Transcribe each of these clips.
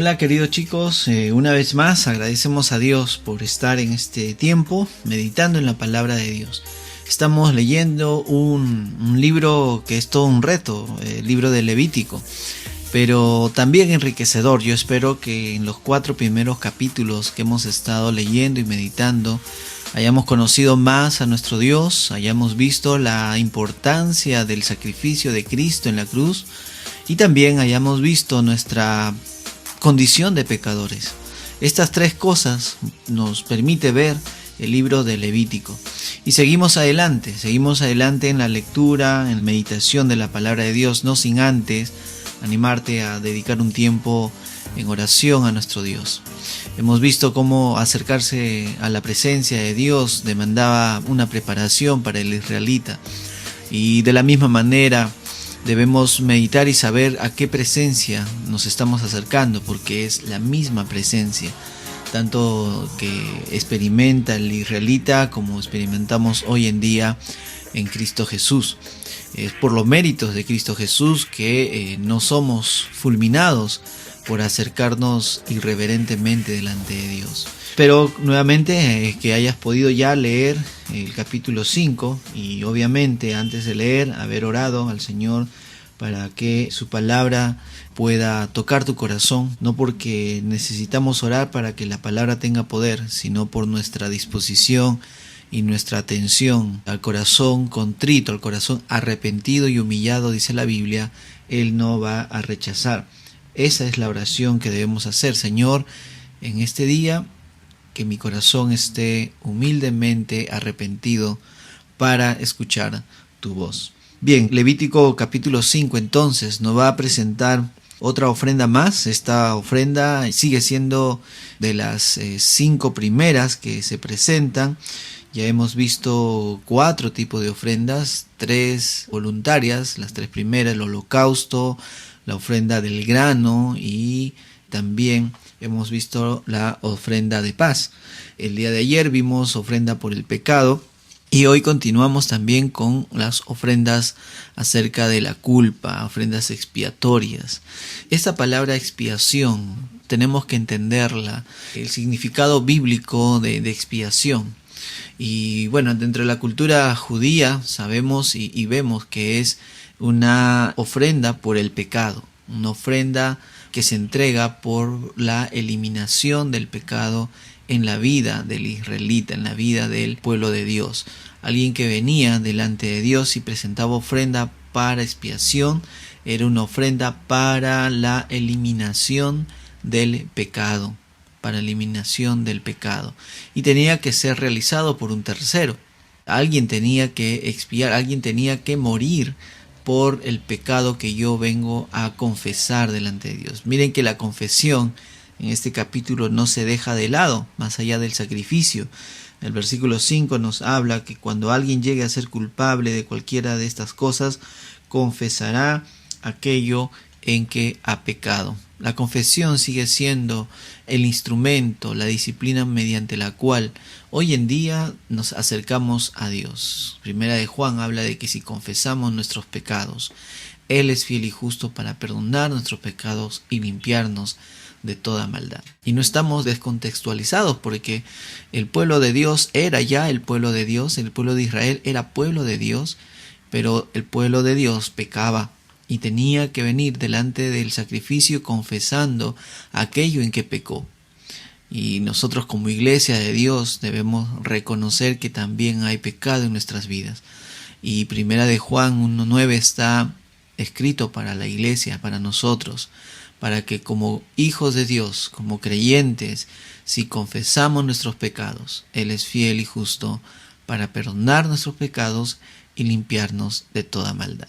Hola queridos chicos, una vez más agradecemos a Dios por estar en este tiempo meditando en la palabra de Dios. Estamos leyendo un libro que es todo un reto, el libro de Levítico, pero también enriquecedor. Yo espero que en los 4 primeros capítulos que hemos estado leyendo y meditando hayamos conocido más a nuestro Dios, hayamos visto la importancia del sacrificio de Cristo en la cruz y también hayamos visto nuestra condición de pecadores. Estas 3 cosas nos permite ver el libro de Levítico. Y seguimos adelante en la lectura, en la meditación de la palabra de Dios, no sin antes animarte a dedicar un tiempo en oración a nuestro Dios. Hemos visto cómo acercarse a la presencia de Dios demandaba una preparación para el israelita, y de la misma manera debemos meditar y saber a qué presencia nos estamos acercando, porque es la misma presencia, tanto que experimenta el israelita como experimentamos hoy en día en Cristo Jesús. Es por los méritos de Cristo Jesús que no somos fulminados por acercarnos irreverentemente delante de Dios. Pero nuevamente que hayas podido ya leer el capítulo 5 y obviamente antes de leer haber orado al Señor para que su palabra pueda tocar tu corazón, no porque necesitamos orar para que la palabra tenga poder, sino por nuestra disposición y nuestra atención al corazón contrito, al corazón arrepentido y humillado, dice la Biblia, Él no va a rechazar. Esa es la oración que debemos hacer. Señor, en este día que mi corazón esté humildemente arrepentido para escuchar tu voz. Bien, Levítico capítulo 5 entonces nos va a presentar otra ofrenda más. Esta ofrenda sigue siendo de las 5 primeras que se presentan. Ya hemos visto 4 tipos de ofrendas, 3 voluntarias, las 3 primeras, el holocausto, la ofrenda del grano y también hemos visto la ofrenda de paz. El día de ayer vimos ofrenda por el pecado y hoy continuamos también con las ofrendas acerca de la culpa, ofrendas expiatorias. Esta palabra expiación tenemos que entenderla, el significado bíblico de expiación. Y bueno, dentro de la cultura judía sabemos y vemos que es una ofrenda por el pecado, una ofrenda que se entrega por la eliminación del pecado en la vida del israelita, en la vida del pueblo de Dios. Alguien que venía delante de Dios y presentaba ofrenda para expiación, era una ofrenda para la eliminación del pecado, y tenía que ser realizado por un tercero. Alguien tenía que expiar, alguien tenía que morir por el pecado que yo vengo a confesar delante de Dios. Miren que la confesión en este capítulo no se deja de lado, más allá del sacrificio. El versículo 5 nos habla que cuando alguien llegue a ser culpable de cualquiera de estas cosas, confesará aquello en que ha pecado. La confesión sigue siendo el instrumento, la disciplina mediante la cual hoy en día nos acercamos a Dios. Primera de Juan habla de que si confesamos nuestros pecados, Él es fiel y justo para perdonar nuestros pecados y limpiarnos de toda maldad. Y no estamos descontextualizados porque el pueblo de Dios era ya el pueblo de Dios, el pueblo de Israel era pueblo de Dios, pero el pueblo de Dios pecaba y tenía que venir delante del sacrificio confesando aquello en que pecó. Y nosotros como iglesia de Dios debemos reconocer que también hay pecado en nuestras vidas. Y Primera de Juan 1:9 está escrito para la iglesia, para nosotros, para que como hijos de Dios, como creyentes, si confesamos nuestros pecados, Él es fiel y justo para perdonar nuestros pecados y limpiarnos de toda maldad.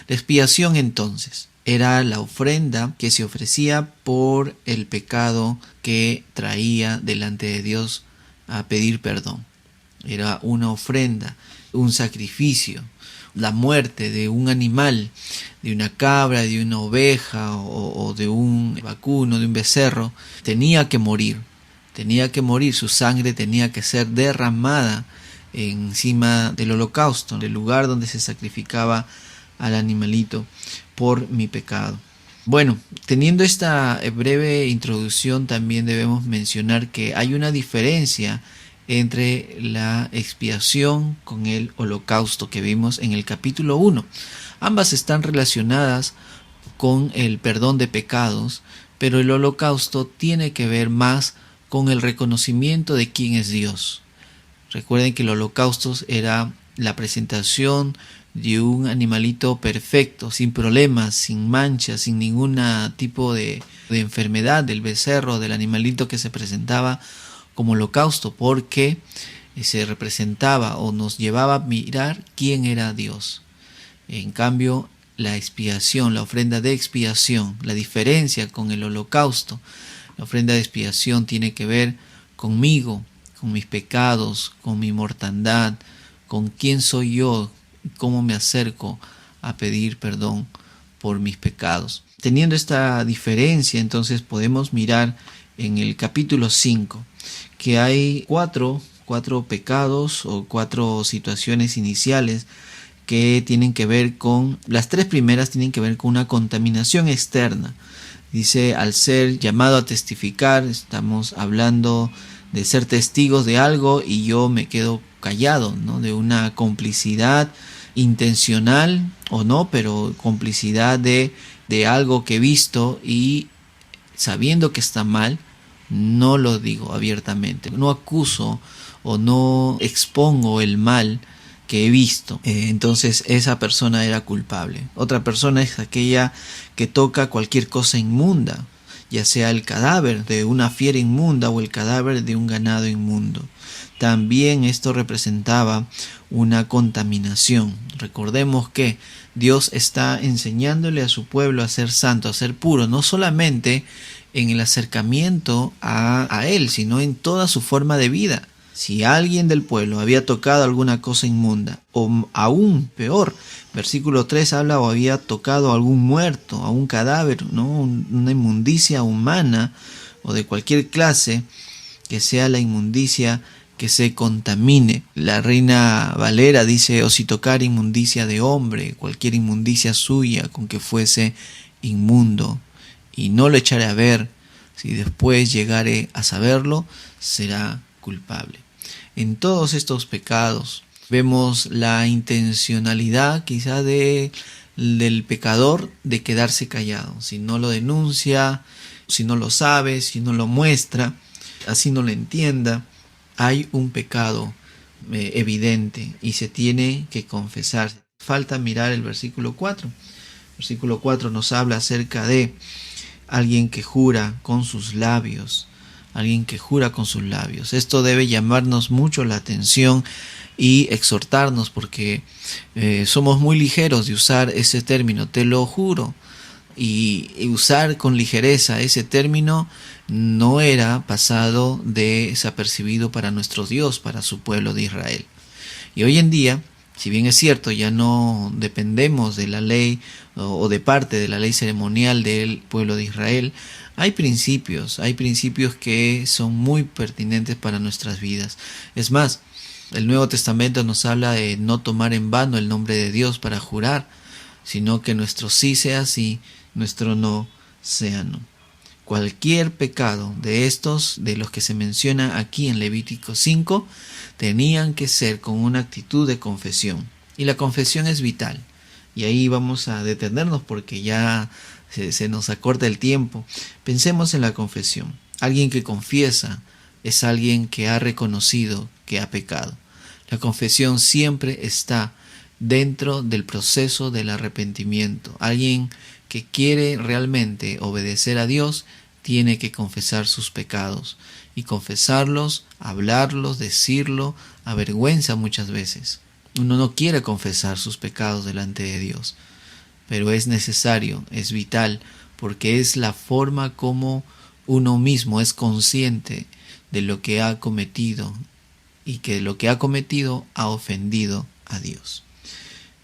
La expiación entonces era la ofrenda que se ofrecía por el pecado que traía delante de Dios a pedir perdón. Era una ofrenda, un sacrificio, la muerte de un animal, de una cabra, de una oveja o de un vacuno, de un becerro, tenía que morir, su sangre tenía que ser derramada encima del holocausto, del lugar donde se sacrificaba al animalito por mi pecado. Bueno, teniendo esta breve introducción, también debemos mencionar que hay una diferencia entre la expiación con el holocausto que vimos en el capítulo 1. Ambas están relacionadas con el perdón de pecados, pero el holocausto tiene que ver más con el reconocimiento de quién es Dios. Recuerden que el holocausto era la presentación de un animalito perfecto, sin problemas, sin manchas, sin ningún tipo de enfermedad del becerro, del animalito que se presentaba como holocausto, porque se representaba o nos llevaba a mirar quién era Dios. En cambio, la expiación, la ofrenda de expiación, la diferencia con el holocausto, la ofrenda de expiación tiene que ver conmigo, con mis pecados, con mi mortandad, con quién soy yo, cómo me acerco a pedir perdón por mis pecados. Teniendo esta diferencia, entonces podemos mirar en el capítulo 5 que hay cuatro pecados o 4 situaciones iniciales que tienen que ver con, las 3 primeras tienen que ver con una contaminación externa. Dice, al ser llamado a testificar, estamos hablando de ser testigos de algo y yo me quedo callado, ¿no? De una complicidad intencional o no, pero complicidad de algo que he visto y sabiendo que está mal, no lo digo abiertamente, no acuso o no expongo el mal que he visto. Entonces esa persona era culpable. Otra persona es aquella que toca cualquier cosa inmunda, ya sea el cadáver de una fiera inmunda o el cadáver de un ganado inmundo. También esto representaba una contaminación. Recordemos que Dios está enseñándole a su pueblo a ser santo, a ser puro, no solamente en el acercamiento a Él, sino en toda su forma de vida. Si alguien del pueblo había tocado alguna cosa inmunda, o aún peor, versículo 3 habla, o había tocado a algún muerto, a un cadáver, ¿no? Una inmundicia humana o de cualquier clase, que sea la inmundicia que se contamine. La Reina Valera dice, o si tocar inmundicia de hombre, cualquier inmundicia suya con que fuese inmundo, y no lo echaré a ver, si después llegare a saberlo, será culpable. En todos estos pecados vemos la intencionalidad quizá del pecador de quedarse callado. Si no lo denuncia, si no lo sabe, si no lo muestra, así no lo entienda, hay un pecado evidente y se tiene que confesar. Falta mirar el versículo 4. El versículo 4 nos habla acerca de alguien que jura con sus labios. Alguien que jura con sus labios. Esto debe llamarnos mucho la atención y exhortarnos, porque somos muy ligeros de usar ese término, te lo juro. Y usar con ligereza ese término no era pasado desapercibido para nuestro Dios, para su pueblo de Israel. Y hoy en día, si bien es cierto, ya no dependemos de la ley o de parte de la ley ceremonial del pueblo de Israel, hay principios que son muy pertinentes para nuestras vidas. Es más, el Nuevo Testamento nos habla de no tomar en vano el nombre de Dios para jurar, sino que nuestro sí sea sí, nuestro no sea no. Cualquier pecado de estos, de los que se menciona aquí en Levítico 5, tenían que ser con una actitud de confesión. Y la confesión es vital. Y ahí vamos a detenernos porque ya se nos acorta el tiempo. Pensemos en la confesión. Alguien que confiesa es alguien que ha reconocido que ha pecado. La confesión siempre está dentro del proceso del arrepentimiento. Alguien que quiere realmente obedecer a Dios tiene que confesar sus pecados, y confesarlos, hablarlos, decirlo, avergüenza muchas veces. Uno no quiere confesar sus pecados delante de Dios, pero es necesario, es vital, porque es la forma como uno mismo es consciente de lo que ha cometido, y que lo que ha cometido ha ofendido a Dios.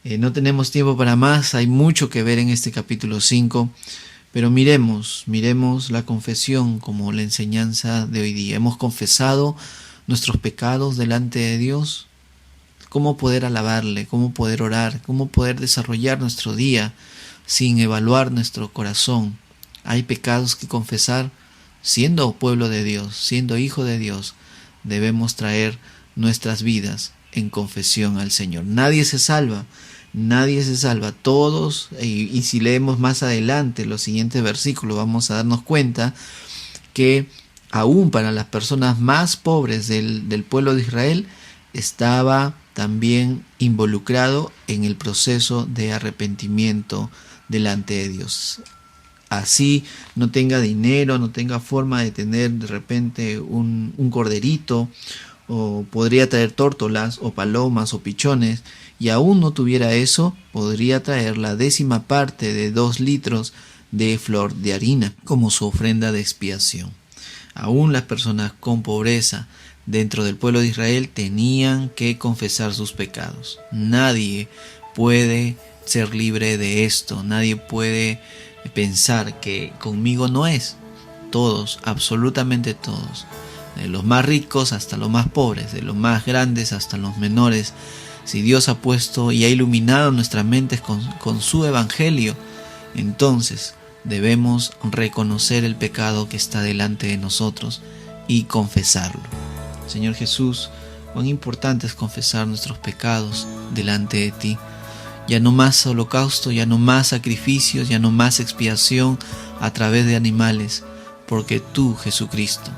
No tenemos tiempo para más, hay mucho que ver en este capítulo 5, pero miremos la confesión como la enseñanza de hoy día. Hemos confesado nuestros pecados delante de Dios. ¿Cómo poder alabarle? ¿Cómo poder orar? ¿Cómo poder desarrollar nuestro día sin evaluar nuestro corazón. Hay pecados que confesar. Siendo pueblo de Dios, siendo hijo de Dios, debemos traer nuestras vidas en confesión al Señor. Nadie se salva, todos, y si leemos más adelante los siguientes versículos, vamos a darnos cuenta que aún para las personas más pobres del pueblo de Israel, estaba también involucrado en el proceso de arrepentimiento delante de Dios. Así no tenga dinero, no tenga forma de tener de repente un corderito, o podría traer tórtolas o palomas o pichones, y aún no tuviera eso, podría traer la 10ª parte de 2 litros de flor de harina como su ofrenda de expiación. Aún las personas con pobreza dentro del pueblo de Israel tenían que confesar sus pecados. Nadie puede ser libre de esto, nadie puede pensar que conmigo no es. Todos, absolutamente todos, de los más ricos hasta los más pobres, de los más grandes hasta los menores, si Dios ha puesto y ha iluminado nuestras mentes con su evangelio, entonces debemos reconocer el pecado que está delante de nosotros y confesarlo. Señor Jesús, cuán importante es confesar nuestros pecados delante de ti. Ya no más holocausto, ya no más sacrificios, ya no más expiación a través de animales, porque tú, Jesucristo,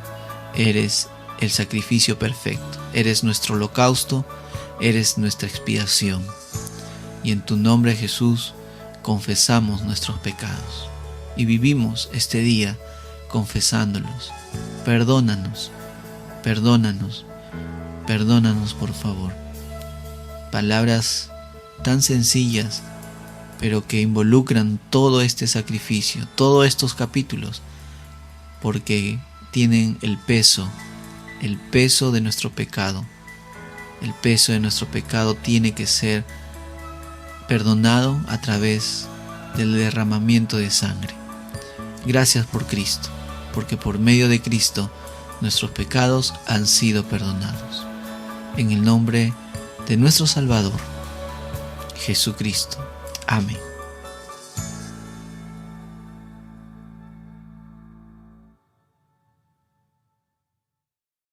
eres el sacrificio perfecto, eres nuestro holocausto, eres nuestra expiación. Y en tu nombre, Jesús, confesamos nuestros pecados y vivimos este día confesándolos. Perdónanos, perdónanos, perdónanos, por favor. Palabras tan sencillas, pero que involucran todo este sacrificio, todos estos capítulos, porque tienen el peso de nuestro pecado. El peso de nuestro pecado tiene que ser perdonado a través del derramamiento de sangre. Gracias por Cristo, porque por medio de Cristo nuestros pecados han sido perdonados. En el nombre de nuestro Salvador, Jesucristo. Amén.